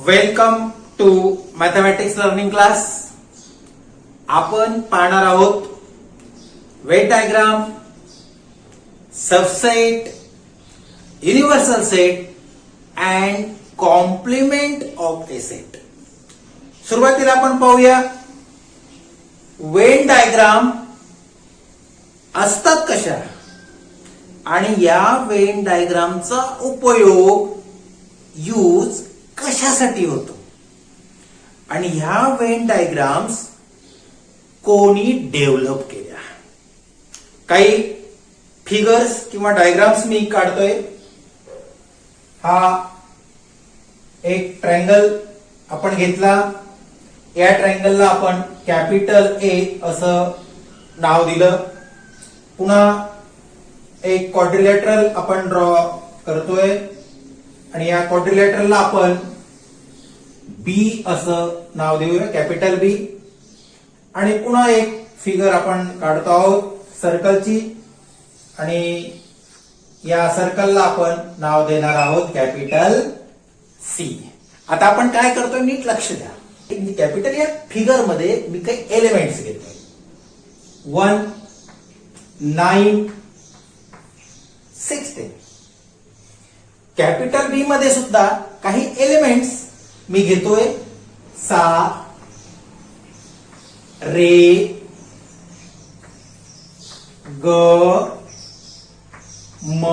Welcome to mathematics learning class. आपण पाहणार आहोत Venn diagram, subset, universal set and complement of a set. सुरुवातीला आपण पाहूया वेन डायग्राम असतात कशा आणि या वेन डायग्रामचा उपयोग यूज कशासाठी होतो आणि ह्या वेन डायग्राम्स कोणी डेव्हलप केल्या. काही फिगर्स किंवा डायग्राम्स मी काढतोय. हा एक ट्रायंगल आपण घेतला. या ट्रायंगलला आपण कॅपिटल ए असं नाव दिलं. पुन्हा एक क्वाड्रिलॅटरल आपण ड्रॉ करतोय आणि या क्वाड्रिलॅटरलला आपण बी असं नाव देऊया, कॅपिटल बी. आणि पुन्हा एक फिगर आपण काढतो आहोत सर्कलची आणि या सर्कलला आपण नाव देणार आहोत कॅपिटल सी. आता आपण काय करतोय नीट लक्ष द्या. कॅपिटल या फिगर मध्ये मी काही एलिमेंट्स घेतोय. 1, 9, 16. कॅपिटल बी मध्ये सुद्धा काही एलिमेंट्स मी घेतोय. सा, रे, ग, म,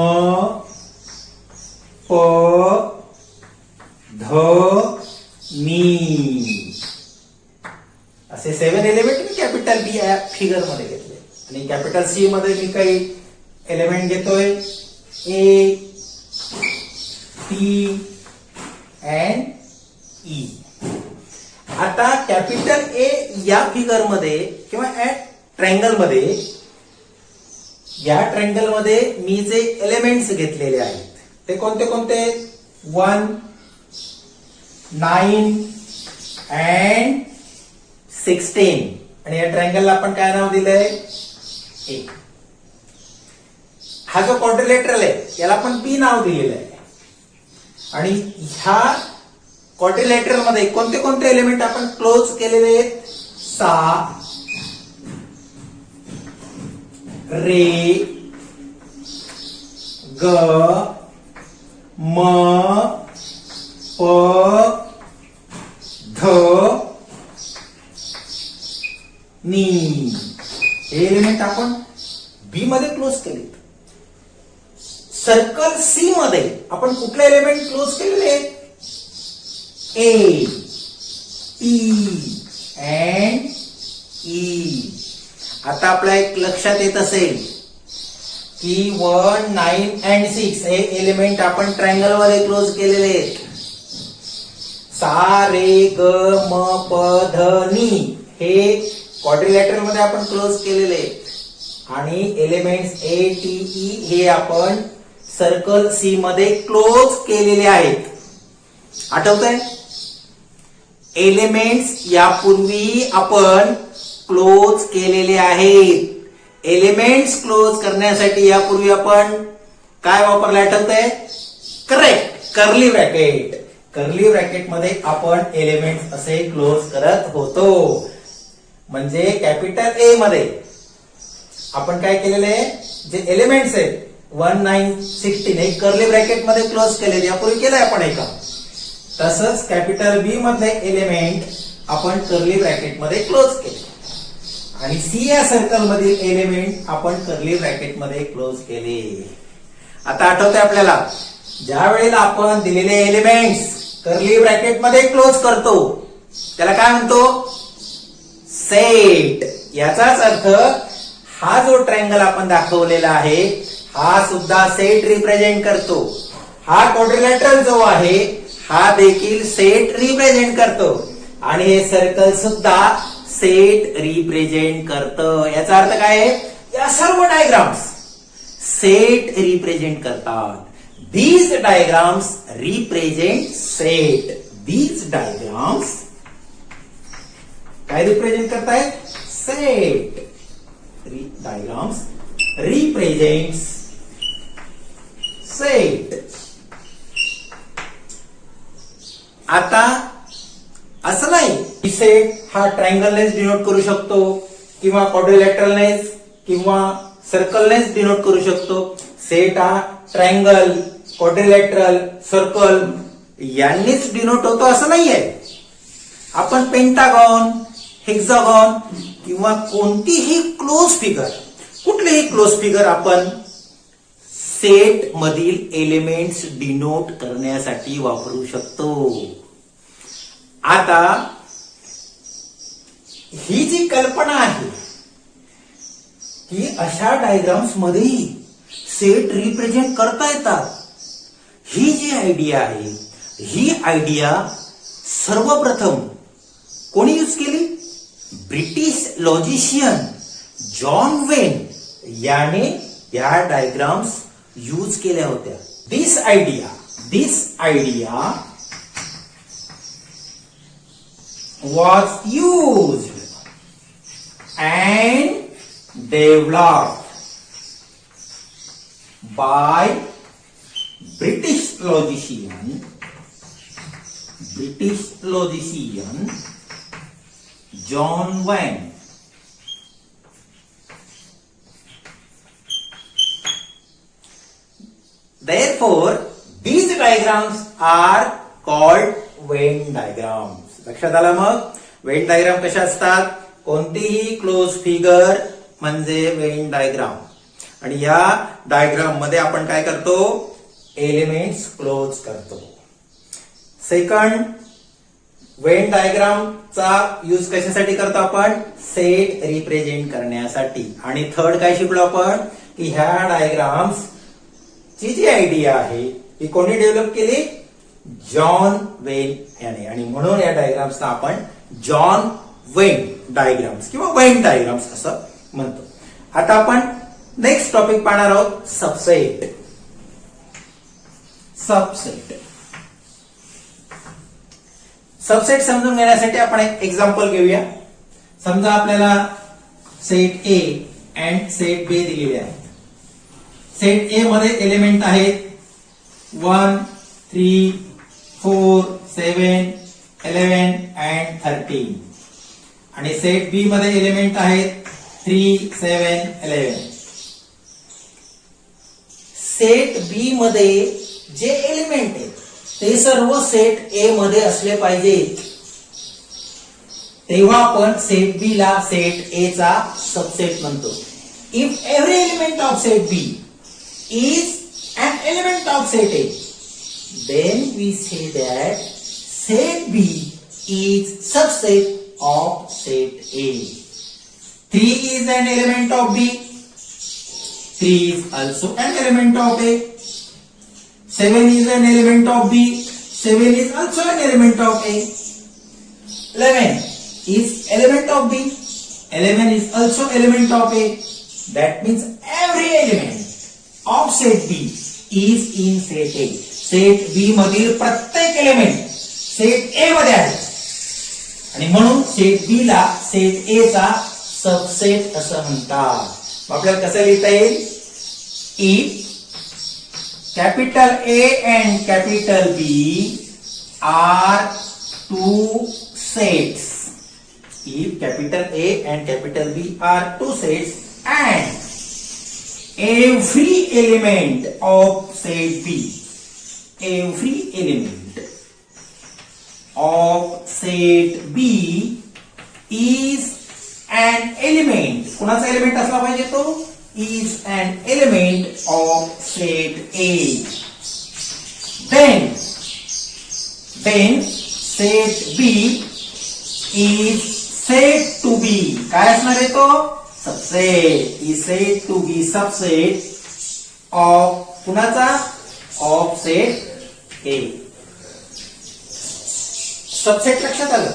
प, ध, नी असे 7 एलिमेंट मी कॅपिटल बी या फिगर मध्ये घेतले. आणि कॅपिटल सी मध्ये मी काही एलिमेंट घेतोय. ए, टी अँड ई. आता कॅपिटल ए या फिगर मध्ये किंवा ट्रायंगल मध्ये, या ट्रायंगल मध्ये मी जे एलिमेंट्स घेतलेले आहेत ते कोणते कोणते? 1, 9 अँड 16. आणि या ट्रायंगलला आपण काय नाव दिलंय? ए. हा जो क्वाड्रिलॅटरल आहे याला आपण बी नाव दिलेलं आहे. आणि ह्या क्वाड्रिलॅटरल मध्ये कोणते कोणते एलिमेंट आपण क्लोज केलेले आहेत? सा, रे, ग, म, प, ध, नी. हे एलिमेंट आपण बी मध्ये क्लोज केले. सर्कल सी मध्ये आपण कुठले एलिमेंट क्लोज केलेले आहेत? ए, टी अँड ई. आता आपल्या एक लक्षात येत असेल की 1, 9 अँड 6 हे एलिमेंट आपण ट्रायंगल मध्ये क्लोज केलेले आहेत. सा, रे, ग, म, प, ध, नी हे क्वाड्रिलॅटरल मध्ये आपण क्लोज केलेले आहेत. आणि एलिमेंट्स ए, टी, ई हे आपण सर्कल सी मध्ये क्लोज केलेले आहेत. आठवतंय? एलिमेंट्स यापूर्वी आपण क्लोज केलेले आहेत. एलिमेंट्स क्लोज करण्यासाठी यापूर्वी आपण काय वापरले आठवतंय? Correct, curly bracket. Curly bracket मध्ये आपण एलिमेंट्स असे क्लोज करत होतो. म्हणजे कॅपिटल ए मध्ये आपण काय केलेले आहे? जे एलिमेंट्स आहेत 1, 9, 16 हे कर्ली ब्रॅकेट मध्ये क्लोज केले. यापूर्वी केलंय आपण एका. तसंच कॅपिटल बी मधले एलिमेंट आपण कर्ली ब्रॅकेट मध्ये क्लोज केले. आणि सी या सर्कल मधील एलिमेंट आपण कर्ली ब्रॅकेट मध्ये क्लोज केले. आता आठवतंय आपल्याला ज्या वेळेला आपण दिलेले एलिमेंट्स कर्ली ब्रॅकेट मध्ये क्लोज करतो त्याला काय म्हणतो? सेट. याचाच अर्थ हा जो ट्रायंगल आपण दाखवलेला आहे हा सुद्धा सेट रिप्रेझेंट करतो. हा क्वाड्रिलॅटरल जो आहे हा देखील सेट रिप्रेझेंट करतो. आणि हे सर्कल सुद्धा सेट रिप्रेझेंट करतं. याचा अर्थ काय आहे? या सर्व डायग्राम्स सेट रिप्रेझेंट करतात. These diagrams represent set. These diagrams काय रिप्रेझेंट करतायत? सेट. Diagrams represents set. आता असं नाही सेट हा ट्रायंगलनेच डिनोट करू शकतो किंवा क्वाड्रिलॅटरलनेच किंवा सर्कलनेच डिनोट करू शकतो. सेट हा ट्रायंगल, क्वाड्रिलॅटरल, सर्कल यांनीच डिनोट होतो असं नाहीये. आपण पेंटागॉन, हेक्सागॉन किंवा कोणतीही क्लोज फिगर, कुठलीही क्लोज फिगर आपण सेट मधील एलिमेंट्स डिनोट करण्यासाठी वापरू शकतो. आता ही जी कल्पना आहे की अशा डायग्राम्स मध्ये सेट रिप्रेझेंट करता येतात, ही जी आयडिया आहे, ही आयडिया सर्वप्रथम कोणी यूज केली? ब्रिटिश लॉजिशियन जॉन वेन याने या डायग्राम्स यूज केल्या होत्या. दिस idea was used and developed by British logician John Wayne. Therefore, these diagrams are called Venn diagrams. लक्षात आलं? मग वेन डायग्राम कशा असतात? कोणतीही क्लोज फिगर म्हणजे वेन डायग्राम. आणि या डायग्राम मध्ये आपण काय करतो? एलिमेंट्स क्लोज करतो. सेकंड, वेन डायग्रामचा यूज कशासाठी करतो आपण? सेट रिप्रेझेंट करण्यासाठी. आणि थर्ड काय शिकलो आपण? की ह्या डायग्राम्स ची जी आयडिया आहे ही कोणी डेव्हलप केली? जॉन वेन याने. आणि म्हणून या डायग्राम्सना आपण जॉन वेन डायग्राम्स किंवा वेन डायग्राम्स असं म्हणतो. आता आपण नेक्स्ट टॉपिक पाहणार आहोत, सबसेट. सबसेट समजून घेण्यासाठी आपण एक एक्झाम्पल घेऊया. समजा आपल्याला सेट ए अँड सेट बी दिलेले आहेत. सेट ए मध्ये एलिमेंट आहेत 1, 3, 4, 7, 11 and 13. आणि सेट बी मध्ये एलिमेंट आहेत 3, 7, 11. सेट बी मध्ये जे एलिमेंट आहेत ते सर्व सेट ए मध्ये असले पाहिजेत. तेव्हा आपण सेट बी ला सेट ए चा सबसेट म्हणतो. If every element of set B is an element of set A, then we say that set B is subset of set A. 3 is an element of B. 3 is also an element of A. 7 is an element of B. 7 is also an element of A. 11 is element of B. 11 is also element of A. That means every element of set B is in set A. Set B मधील प्रत्येक element set ए मध्ये आहे आणि म्हणून set बी ला set ए चा subset असं म्हणतात. आपल्याला कसं लिहिता येईल? If capital A and capital B are two sets, if capital A and capital B are two sets and every element of set B, every element of set B is an element. कुणाचा element असला पाहिजे? तो is an element of set A. Then set B is said to be, काय असणार आहे तो? Subset. is said to be subset of कुणाचा? of set A. Subset लक्षात आलं?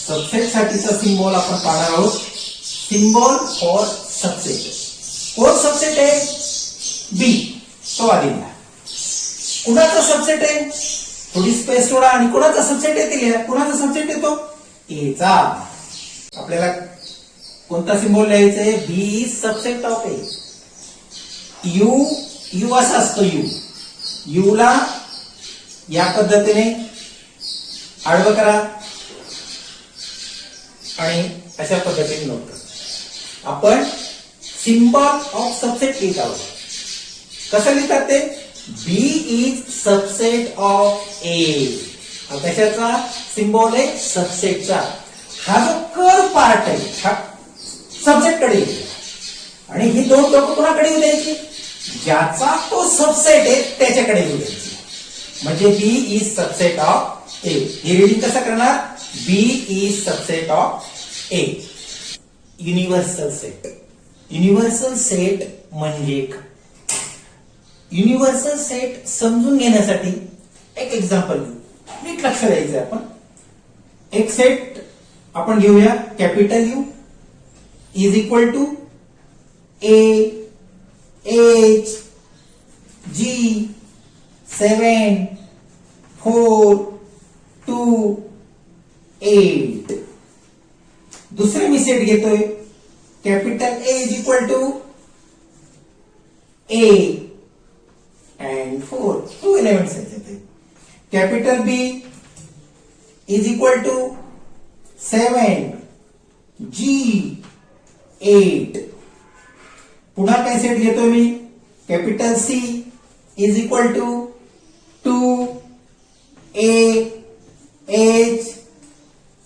सबसेट साठीचा सिंबॉल आपण पाहणार आहोत. Symbol for subset. कोण सबसेट आहे? बी. तो आधी कुणाचा सबसेट आहे? थोडी स्पेस सोडा. आणि कुणाचा सबसेट येते? कुणाचा सबसेट येतो? ए चा. आपल्याला कोणता सिंबॉल लिहायचा आहे? B is subset of A. U असा असतो. यू ला या पद्धतीने आडवं करा आणि अशा पद्धतीने नोट करा. आपण सिम्बॉल ऑफ सबसेट लिहित आहोत. कसं लिहितात ते? बी इज सबसेट ऑफ ए. कशाचा सिम्बॉल आहे? सबसेटचा. हा जो कर पार्ट आहे हा सबसेट कडे येईल आणि ही दोन लोक कोणाकडे येऊ द्यायची? ज्याचा तो सबसेट आहे त्याच्याकडे येऊ द्यायची. म्हणजे B is subset of A. हे रिडिंग कसं करणार? B is subset of A. Universal set. Universal set म्हणजे काय? युनिव्हर्सल सेट समजून घेण्यासाठी एक एक्झाम्पल घेऊ. नीट लक्ष द्यायचं आपण. एक सेट आपण घेऊया. Capital U is equal to A H G 7 4 2 8. दुसरे मी सेट घेतोय. Capital A is equal to A and 4. 2 elements आहेत येते. Capital B is equal to 7 G 8. पुन्हा काय सेट घेतोय मी? Capital C is equal to 2 A H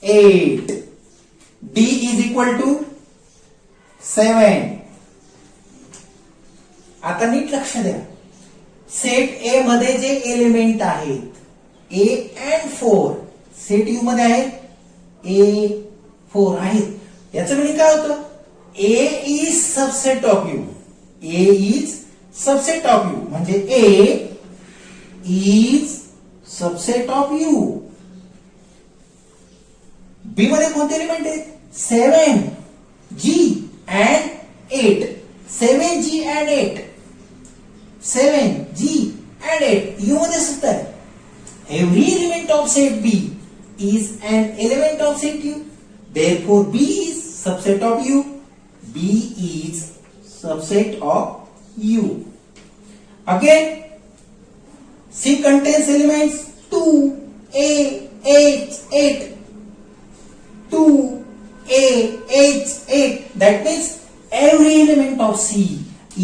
8. D is equal to 7. आता नीट लक्ष द्या. सेट ए मध्ये जे एलिमेंट आहेत ए अँड 4 सेट यू मध्ये आहेत ए 4 आहेत. याचं म्हणजे काय होतं? A is subset of U. A is subset of U म्हणजे A is subset of U. B मध्ये कोणते एलिमेंट आहेत? 7 G and 8. 7 G and 8. 7 G and 8 U मध्ये सुद्धा आहे. Every element of set B is an element of set U. Therefore, B is subset of U. B is subset of U. Again, C contains elements 2, A, H, 8. 2, A, H, 8. That means every element of C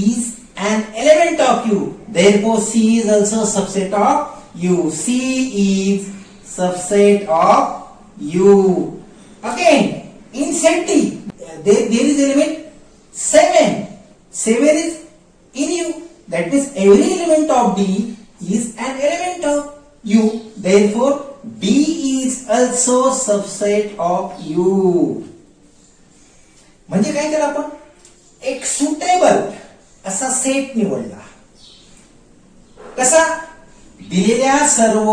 is an element of U. Therefore, C is also a subset of U. C is subset of U. Again, in set D, there is element 7. 7 is in U. That means every element of D is an element of U. Therefore, D is also subset of U. म्हणजे काय केलं आपण? एक suitable असा set निवडला. कसा? दिलेल्या सर्व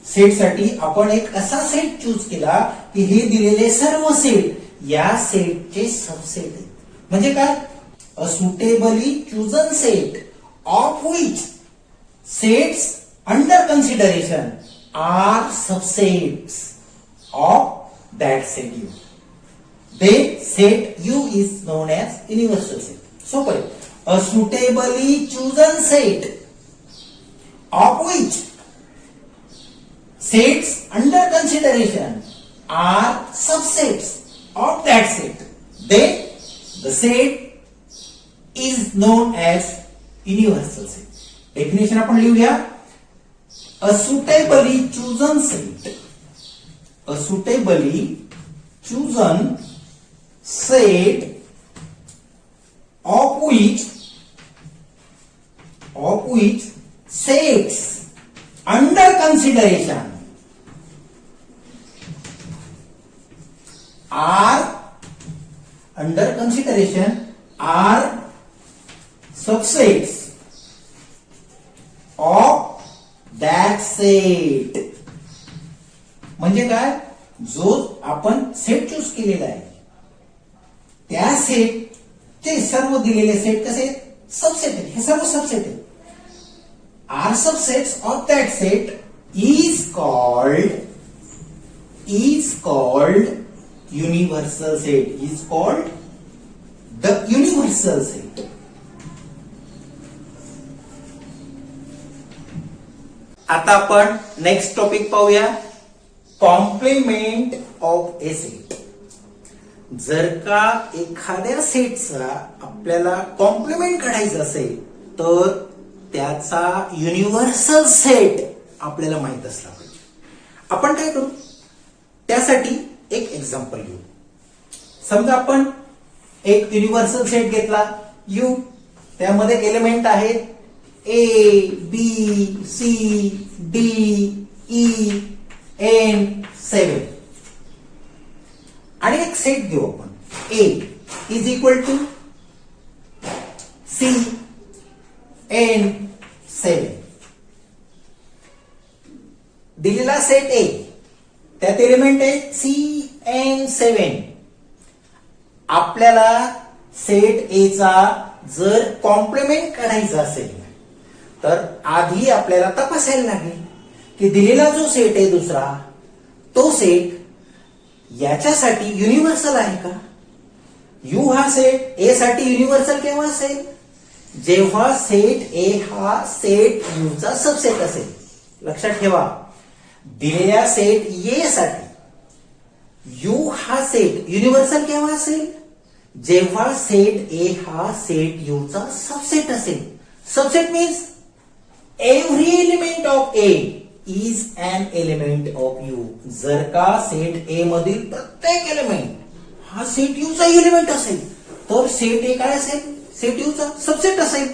सेटसाठी आपण एक असा सेट चूज केला की हे दिलेले सर्व सेट या सेटचे सबसेट आहेत. म्हणजे काय? A suitably chosen set of which sets under consideration are subsets of that set U. The set U is known as universal set. सोपं आहे. A suitably chosen set of which sets under consideration are subsets of that set, then the set is known as universal set. Definition आपण लिहूया. A suitably chosen set, a suitably chosen set of which sets under consideration are subsets of that set. म्हणजे काय? जो आपण set choose केलेला आहे त्या सेटचे सर्व दिलेले सेट कसे? सबसेट आहेत. हे सर्व सबसेट आहेत. Are subsets of that set is called universal set. Is called the universal set. आता आपण नेक्स्ट टॉपिक पाहूया, कॉम्प्लिमेंट ऑफ ए सेट. जर का एखाद्या सेटचा आपल्याला कॉम्प्लिमेंट काढायचा असेल तर त्याचा युनिव्हर्सल सेट आपल्याला माहित असला पाहिजे. आपण काय करू, त्यासाठी एक एक्झाम्पल घेऊ. समजा आपण एक युनिव्हर्सल सेट घेतला यू, त्यामध्ये एलिमेंट आहेत A B C D E N 7 आणि एक सेट घेऊ आपण A is equal to C N 7. दिलेला सेट ए, त्यात एलिमेंट आहे सी एन 7. आपल्याला सेट ए चा जर कॉम्प्लिमेंट काढायचा असेल तर आधी आपल्याला तपासायला लागेल की दिलेला जो सेट आहे दुसरा, तो सेट याच्यासाठी युनिव्हर्सल आहे का. यू हा सेट ए साठी युनिव्हर्सल केव्हा असेल, जेव्हा सेट ए हा सेट यू चा सबसेट असेल. लक्षात ठेवा, दिलेल्या सेट ए साठी यू हा सेट युनिव्हर्सल केव्हा असेल, जेव्हा सेट ए हा सेट यू चा सबसेट असेल. Subset means every element of A is an element of U. जर का सेट ए मधील प्रत्येक एलिमेंट हा सेट यू चा एलिमेंट असेल तर सेट ए काय असेल, सेट यू चा सबसेट असेल.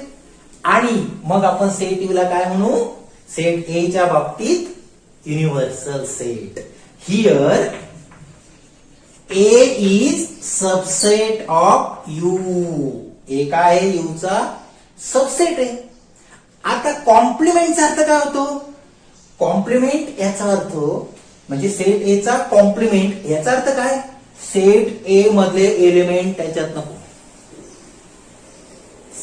आणि मग आपण सेट यू ला काय म्हणू, सेट ए च्या बाबतीत universal set. Here A is subset of U. A काय आहे, यू चा सबसेट आहे. आता कॉम्प्लिमेंटचा अर्थ काय होतो, कॉम्प्लिमेंट याचा अर्थ म्हणजे सेट ए चा कॉम्प्लिमेंट याचा अर्थ काय, सेट ए मधले एलिमेंट त्याच्यात नको.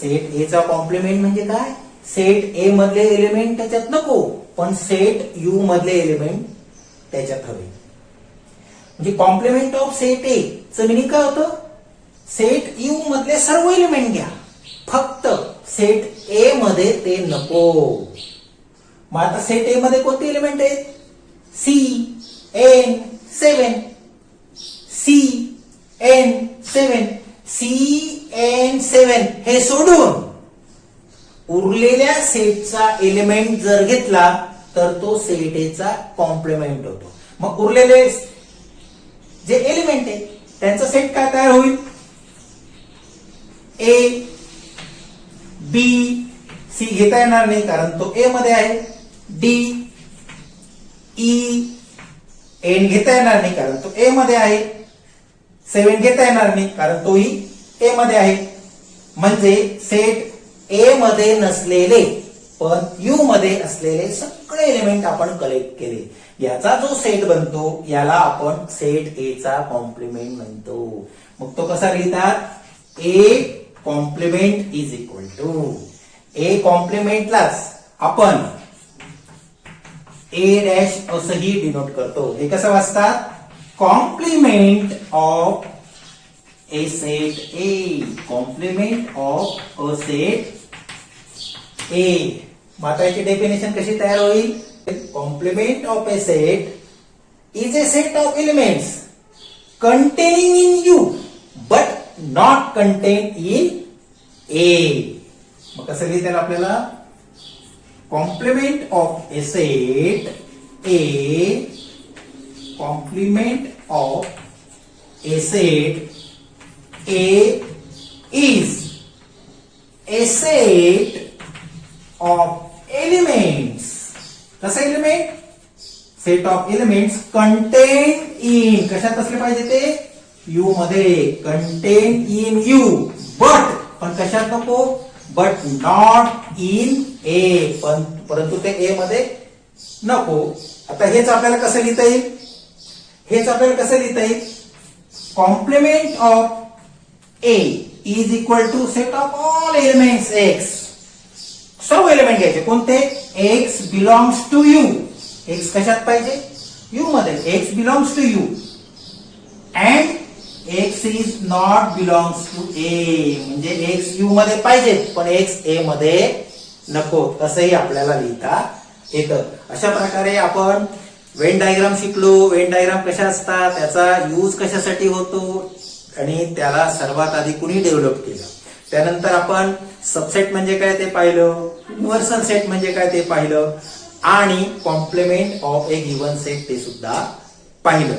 सेट ए चा कॉम्प्लिमेंट म्हणजे काय, सेट ए मधले एलिमेंट त्याच्यात नको, पण सेट यू मधले एलिमेंट त्याच्यात हवे. म्हणजे कॉम्प्लिमेंट ऑफ सेट ए चं मिनिंग काय होतं, सेट यू मधले सर्व एलिमेंट घ्या, फक्त सेट ए मध्ये ते नको. मग आता सेट ए मध्ये कोणते एलिमेंट आहेत, C N 7, C N 7, C N 7 हे सोडून उरलेल्या सेटचा एलिमेंट जर घेतला तर तो सेट ए चा कॉम्प्लिमेंट होतो. मग उरलेले जे एलिमेंट आहे त्यांचा सेट काय तयार होईल, ए बी सी घेता येणार नाही कारण तो ए मध्ये आहे, डी ई एन घेता येणार नाही कारण तो ए मध्ये आहे, 7 घेता येणार नाही कारण तोही ए मध्ये आहे. म्हणजे सेट ए मध्ये नसलेले पण यू मध्ये असलेले सगळे एलिमेंट आपण कलेक्ट केले, याचा जो सेट बनतो याला आपण सेट ए चा कॉम्प्लिमेंट म्हणतो. मग तो कसा लिहितात, A complement is equal to, A कॉम्प्लिमेंटलाच आपण ए डॅश असंही डिनोट करतो. हे कसं वाचतात, complement of a set A, complement of a set A. आता याची डेफिनेशन कशी तयार होईल, complement of a set is a set of elements containing in U but not contain in A. मग कसं लिहिता आपल्याला, complement of a set A, complement of a set A is a set of elements. कसं element, set of elements contain in, कशात असले पाहिजे ते, you मध्ये, कंटेन इन यू बट, पण कशात नको, बट नॉट इन ए, पण परंतु ते ए मध्ये नको. आता हेच आपल्याला कसं लिहिता येईल, हेच आपल्याला कसं लिहिता येईल, complement of A is equal to set of all elements x. सर्व एलिमेंट घ्यायचे कोणते, x belongs to U. X कशात पाहिजे, यू मध्ये, x belongs to U and x is not belongs to A. म्हणजे एक्स यू मध्ये पाहिजे पण एक्स ए मध्ये नको, तसंही आपल्याला लिहिता एकक. अशा प्रकारे आपण वेन डायग्राम शिकलो. वेन डायग्राम कशा असतात, त्याचा यूज कशासाठी होतो आणि त्याला सर्वात आधी कुणी डेव्हलप केलं. त्यानंतर आपण सबसेट म्हणजे काय ते पाहिलं, युनिव्हर्सल सेट म्हणजे काय ते पाहिलं आणि complement of a given set ते सुद्धा पाहिलं.